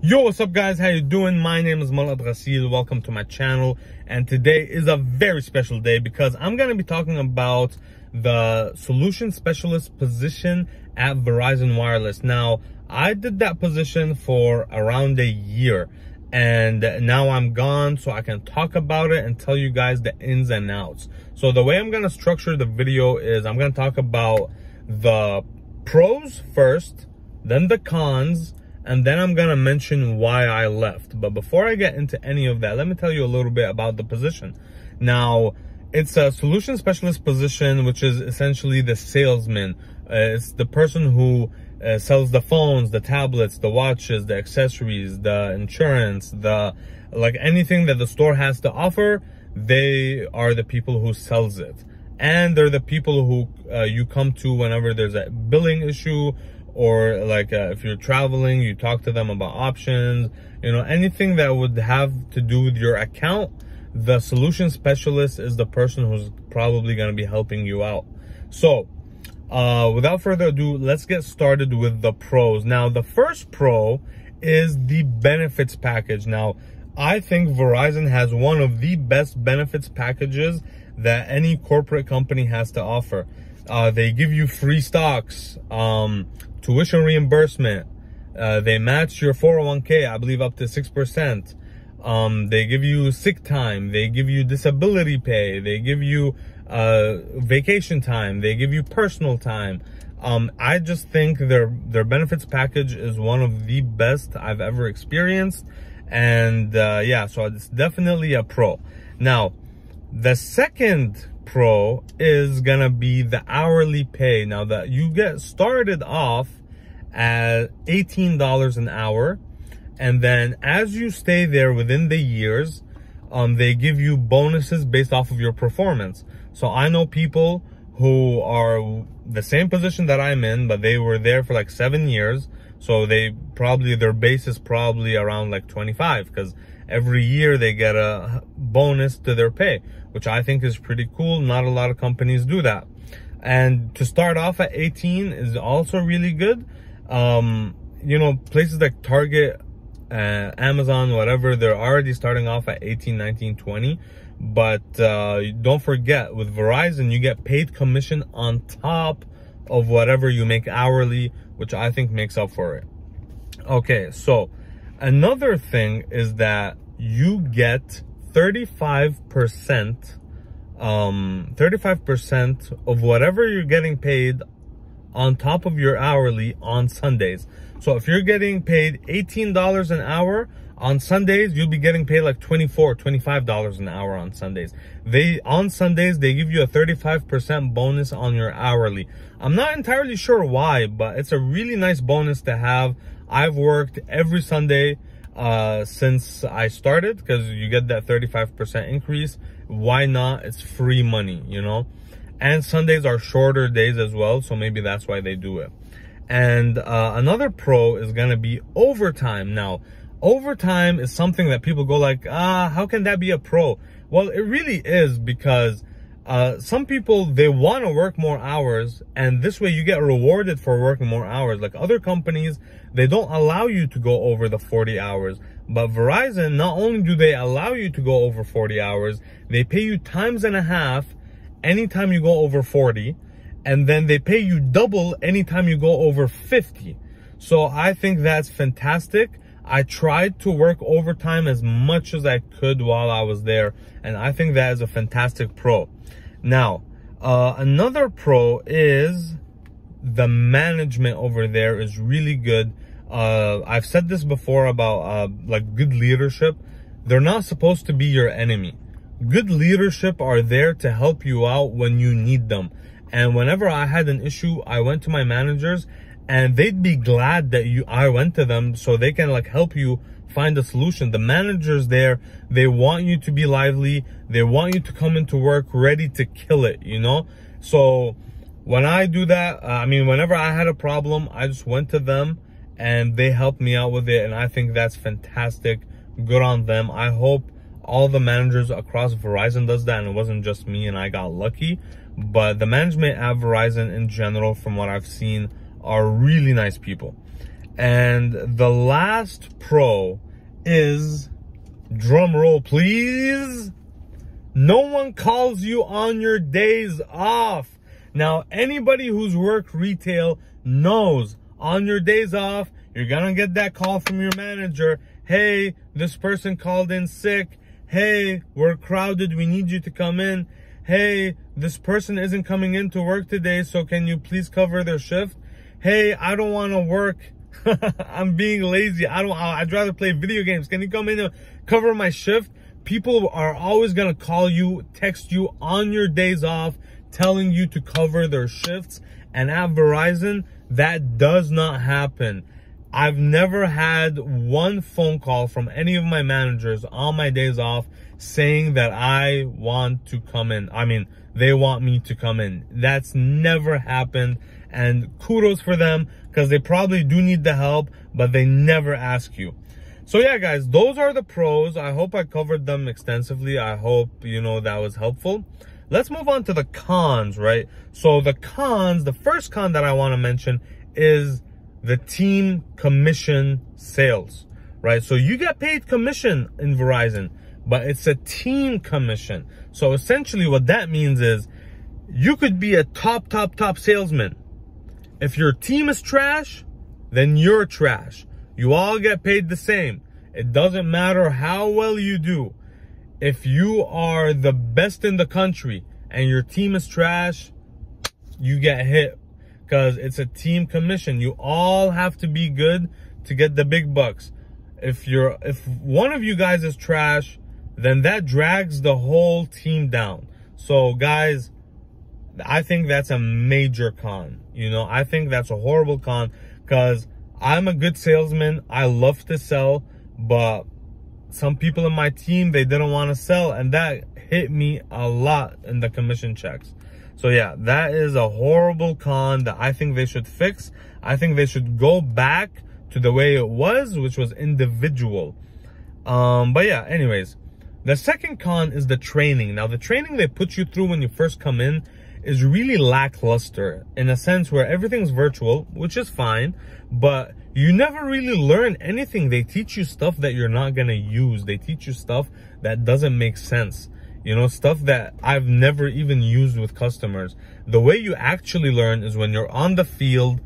Yo, what's up guys? How you doing? My name is Malad Ghasil. Welcome to my channel. And today is a very special day because I'm going to be talking about the solution specialist position at Verizon Wireless. Now, I did that position for around a year and now I'm gone, so I can talk about it and tell you guys the ins and outs. So the way I'm going to structure the video is I'm going to talk about the pros first, then the cons, and then I'm going to mention why I left. But before I get into any of that, let me tell you a little bit about the position. Now, it's a solution specialist position, which is essentially the salesman. It's the person who sells the phones, the tablets, the watches, the accessories, the insurance, like anything that the store has to offer. They are the people who sells it. And they're the people who you come to whenever there's a billing issue, or like if you're traveling, you talk to them about options, you know, anything that would have to do with your account. The solution specialist is the person who's probably going to be helping you out. So without further ado, let's get started with the pros. Now, the first pro is the benefits package. Now, I think Verizon has one of the best benefits packages that any corporate company has to offer. They give you free stocks, tuition reimbursement, they match your 401k, I believe up to 6%. They give you sick time, they give you disability pay, they give you vacation time, they give you personal time. I just think their benefits package is one of the best I've ever experienced. And yeah, so it's definitely a pro. Now, the second pro is gonna be the hourly pay. Now, that you get started off at $18 an hour, and then as you stay there within the years, they give you bonuses based off of your performance. So I know people who are the same position that I'm in, but they were there for like 7 years. So their base is probably around like 25, because every year they get a bonus to their pay, which I think is pretty cool. Not a lot of companies do that. And to start off at 18 is also really good. You know, places like Target, Amazon, whatever, they're already starting off at 18, 19, 20. But don't forget, with Verizon, you get paid commission on top of whatever you make hourly, which I think makes up for it. Okay, so another thing is that you get 35% of whatever you're getting paid on top of your hourly on Sundays. So if you're getting paid $18 an hour, on Sundays, you'll be getting paid like $24, $25 an hour on Sundays. On Sundays, they give you a 35% bonus on your hourly. I'm not entirely sure why, but it's a really nice bonus to have. I've worked every Sunday since I started, because you get that 35% increase. Why not? It's free money, you know? And Sundays are shorter days as well, so maybe that's why they do it. And another pro is going to be overtime. Now, overtime is something that people go like, how can that be a pro? Well, it really is, because some people, they want to work more hours, and this way you get rewarded for working more hours. Like other companies, they don't allow you to go over the 40 hours. But Verizon, not only do they allow you to go over 40 hours, they pay you times and a half anytime you go over 40. And then they pay you double anytime you go over 50. So I think that's fantastic. I tried to work overtime as much as I could while I was there, and I think that is a fantastic pro. Now, another pro is the management over there is really good. I've said this before about like good leadership. They're not supposed to be your enemy. Good leadership are there to help you out when you need them. And whenever I had an issue, I went to my managers, and they'd be glad that I went to them so they can like help you find a solution. The managers there, they want you to be lively. They want you to come into work ready to kill it, you know? So when I do that, whenever I had a problem, I just went to them and they helped me out with it. And I think that's fantastic. Good on them. I hope all the managers across Verizon does that, and it wasn't just me and I got lucky. But the management at Verizon in general, from what I've seen, are really nice people. And the last pro is, drum roll please, no one calls you on your days off. Now, anybody who's worked retail knows on your days off, you're gonna get that call from your manager. Hey, this person called in sick. Hey, we're crowded, we need you to come in. Hey, this person isn't coming in to work today, so can you please cover their shift? Hey, I don't want to work. I'm being lazy. I'd rather play video games. Can you come in and cover my shift? People are always going to call you, text you on your days off, telling you to cover their shifts. And at Verizon, that does not happen. I've never had one phone call from any of my managers on my days off saying that I want to come in. I mean, they want me to come in. That's never happened. And kudos for them, because they probably do need the help, but they never ask you. So yeah, guys, those are the pros. I hope I covered them extensively. I hope, that was helpful. Let's move on to the cons, right? So the cons, the first con that I want to mention is the team commission sales, right? So you get paid commission in Verizon, but it's a team commission. So essentially what that means is you could be a top salesman. If your team is trash, then you're trash. You all get paid the same. It doesn't matter how well you do. If you are the best in the country and your team is trash, you get hit, because it's a team commission. You all have to be good to get the big bucks. If one of you guys is trash, then that drags the whole team down. So guys, I think that's a major con. I think that's a horrible con, because I'm a good salesman. I love to sell, but some people in my team, they didn't want to sell, and that hit me a lot in the commission checks. So yeah, that is a horrible con that I think they should fix. I think they should go back to the way it was, which was individual. But yeah, anyways, the second con is the training. Now, the training they put you through when you first come in is really lackluster, in a sense where everything's virtual, which is fine, but you never really learn anything. They teach you stuff that you're not gonna use. They teach you stuff that doesn't make sense. Stuff that I've never even used with customers. The way you actually learn is when you're on the field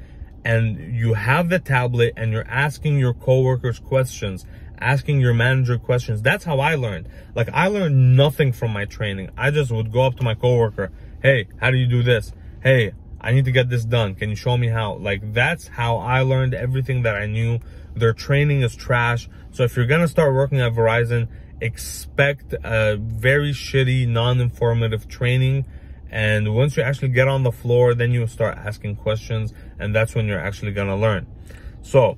and you have the tablet and you're asking your coworkers questions, asking your manager questions. That's how I learned. Like, I learned nothing from my training. I just would go up to my coworker. Hey, how do you do this? Hey, I need to get this done. Can you show me how? Like, that's how I learned everything that I knew. Their training is trash. So if you're going to start working at Verizon, expect a very shitty, non-informative training. And once you actually get on the floor, then you start asking questions, and that's when you're actually going to learn. So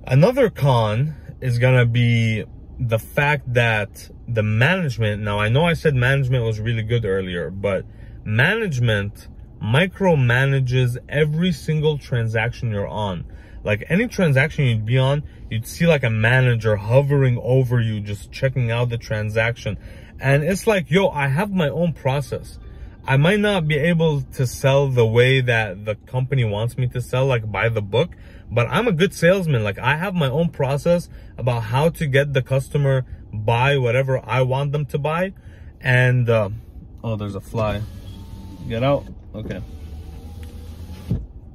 another con is going to be the fact that the management, now I know I said management was really good earlier, but management micromanages every single transaction you're on. Like, any transaction you'd be on, you'd see like a manager hovering over you, just checking out the transaction. And it's like, yo, I have my own process. I might not be able to sell the way that the company wants me to sell, like by the book, but I'm a good salesman. Like, I have my own process about how to get the customer buy whatever I want them to buy. And, oh, there's a fly. Get out. Okay.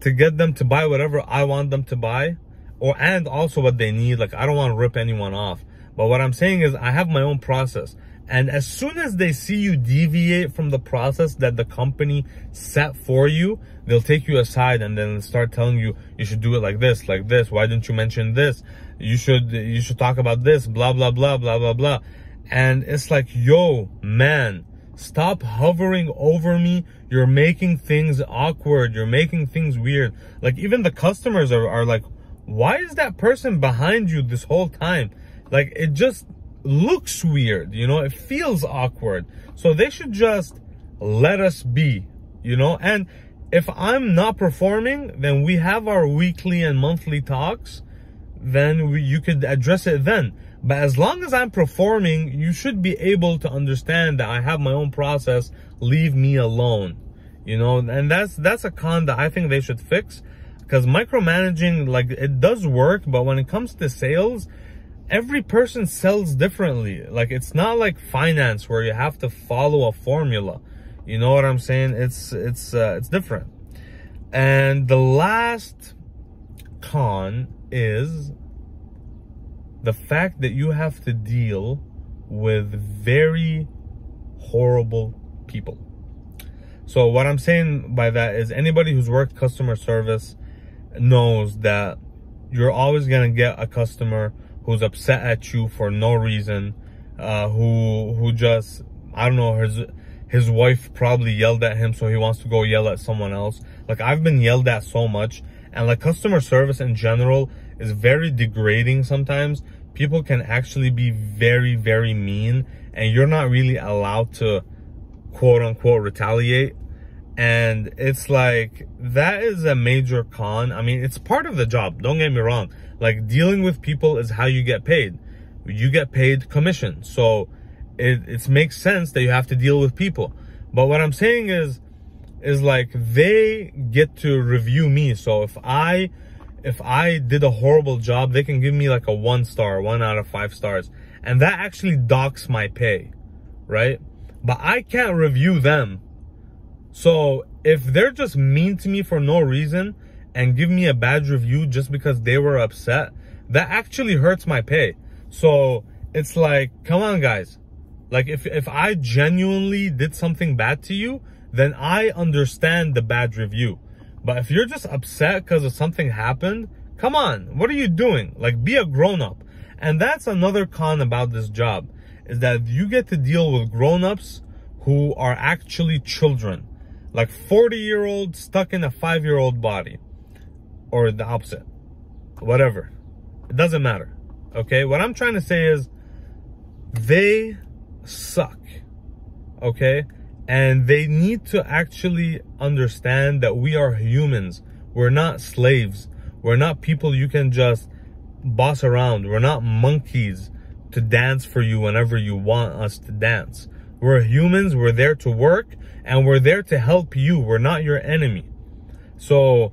To get them to buy whatever I want them to buy, and also what they need. Like, I don't want to rip anyone off. But what I'm saying is I have my own process. And as soon as they see you deviate from the process that the company set for you, they'll take you aside and then start telling you, you should do it like this, like this. Why didn't you mention this? You should talk about this, blah, blah, blah, blah, blah, blah. And it's like, yo, man, stop hovering over me. You're making things awkward. You're making things weird. Like, even the customers are like, why is that person behind you this whole time? Like, it just looks weird, it feels awkward. So they should just let us be, and if I'm not performing, then we have our weekly and monthly talks. Then you could address it then. But as long as I'm performing, you should be able to understand that I have my own process. Leave me alone, and that's a con that I think they should fix. Because micromanaging, like, it does work, but when it comes to sales, every person sells differently. Like, it's not like finance where you have to follow a formula. You know what I'm saying? It's different. And the last con is the fact that you have to deal with very horrible people. So what I'm saying by that is anybody who's worked customer service knows that you're always going to get a customer who's upset at you for no reason, who just, I don't know, his wife probably yelled at him, so he wants to go yell at someone else. Like, I've been yelled at so much, and like customer service in general is very degrading sometimes. People can actually be very, very mean, and you're not really allowed to quote unquote retaliate. And it's like, that is a major con. I mean, it's part of the job, don't get me wrong. Like, dealing with people is how you get paid. You get paid commission. So it makes sense that you have to deal with people. But what I'm saying is like, they get to review me. So if I did a horrible job, they can give me like a 1 star, 1 out of 5 stars. And that actually docks my pay, right? But I can't review them. So if they're just mean to me for no reason and give me a bad review just because they were upset, that actually hurts my pay. So it's like, come on guys. Like, if I genuinely did something bad to you, then I understand the bad review. But if you're just upset because of something happened, come on, what are you doing? Like, be a grown-up. And that's another con about this job, is that you get to deal with grown-ups who are actually children. Like 40-year-old stuck in a 5-year-old body. Or the opposite. Whatever. It doesn't matter. Okay? What I'm trying to say is, they suck. Okay? And they need to actually understand that we are humans. We're not slaves. We're not people you can just boss around. We're not monkeys to dance for you whenever you want us to dance. We're humans. We're there to work. And we're there to help you. We're not your enemy. So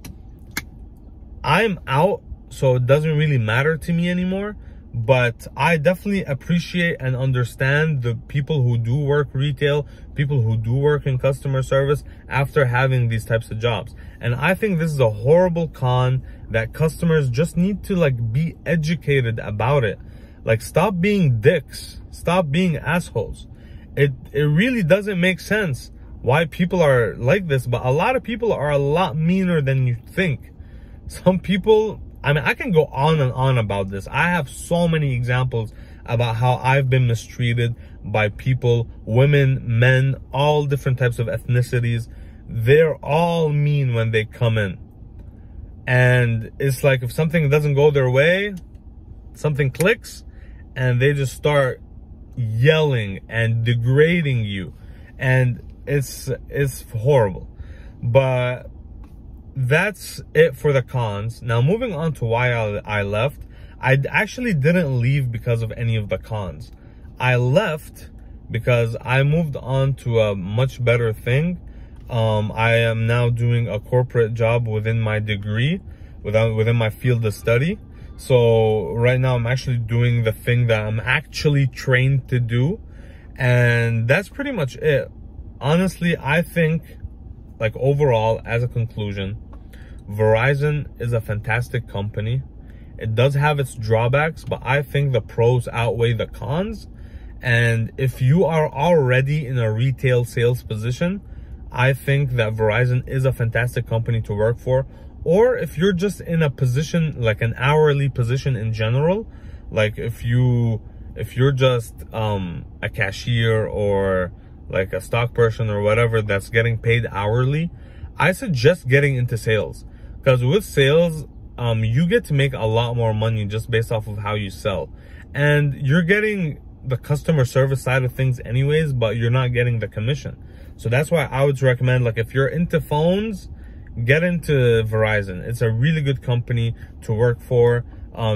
I'm out. So it doesn't really matter to me anymore. But I definitely appreciate and understand the people who do work retail, people who do work in customer service after having these types of jobs. And I think this is a horrible con that customers just need to like be educated about it. Like, stop being dicks. Stop being assholes. It really doesn't make sense why people are like this, but a lot of people are a lot meaner than you think. Some people, I mean, I can go on and on about this. I have so many examples about how I've been mistreated by people, women, men, all different types of ethnicities. They're all mean when they come in. And it's like, if something doesn't go their way, something clicks, and they just start yelling and degrading you. And it's horrible. But that's it for the cons. Now, moving on to why I left. I actually didn't leave because of any of the cons. I left because I moved on to a much better thing. I am now doing a corporate job within my degree, within my field of study. So right now I'm actually doing the thing that I'm actually trained to do. And that's pretty much it. Honestly, I think, like, overall, as a conclusion, Verizon is a fantastic company. It does have its drawbacks, but I think the pros outweigh the cons. And if you are already in a retail sales position, I think that Verizon is a fantastic company to work for. Or if you're just in a position, like an hourly position in general, like if you're just a cashier or like a stock person or whatever that's getting paid hourly, I suggest getting into sales. Because with sales, you get to make a lot more money just based off of how you sell. And you're getting the customer service side of things anyways, but you're not getting the commission. So that's why I would recommend, like, if you're into phones, get into Verizon. It's a really good company to work for.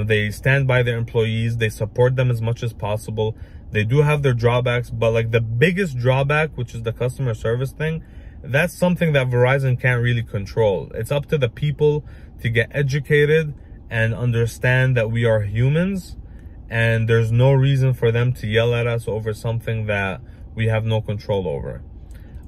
They stand by their employees. They support them as much as possible. They do have their drawbacks, but like the biggest drawback, which is the customer service thing, that's something that Verizon can't really control. It's up to the people to get educated and understand that we are humans, and there's no reason for them to yell at us over something that we have no control over.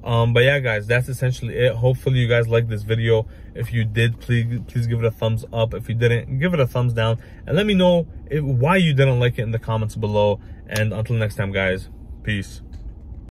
But yeah, guys, that's essentially it. Hopefully you guys liked this video. If you did, please give it a thumbs up. If you didn't, give it a thumbs down, and let me know why you didn't like it in the comments below. And until next time, guys, peace.